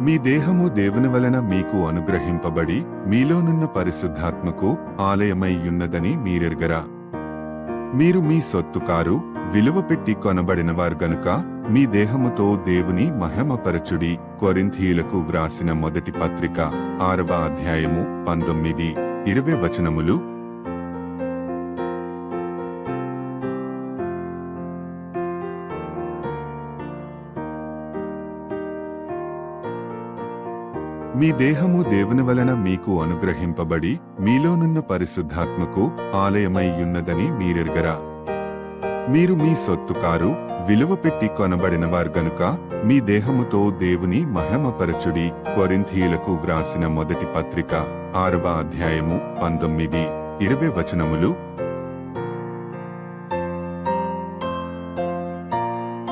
మీ దేహము దేవుని వలన మీకు అనుగ్రహింపబడి మీలోనున్న పరిశుద్ధాత్మకు ఆలయమైయున్నదని మీరెరుగరా. మీరు మీ సొత్తు కారు, విలువ పెట్టి కొనబడినవారు గనుక మీ దేహముతో దేవుని మహిమపరచుడి. కొరింథీయులకు వ్రాసిన మొదటి పత్రిక 6వ అధ్యాయము 19-20 వచనములు. మీ దేహము దేవుని వలన మీకు అనుగ్రహింపబడి మీలోనున్న పరిశుద్ధాత్మకు ఆలయమైయున్నదని మీరెరుగరా. మీరు మీ సొత్తు కారు, విలువ పెట్టి కొనబడినవారు గనుక మీ దేహముతో దేవుని మహిమపరచుడి. కొరింథీయులకు వ్రాసిన మొదటి పత్రిక 6వ అధ్యాయము 19-20 వచనములు.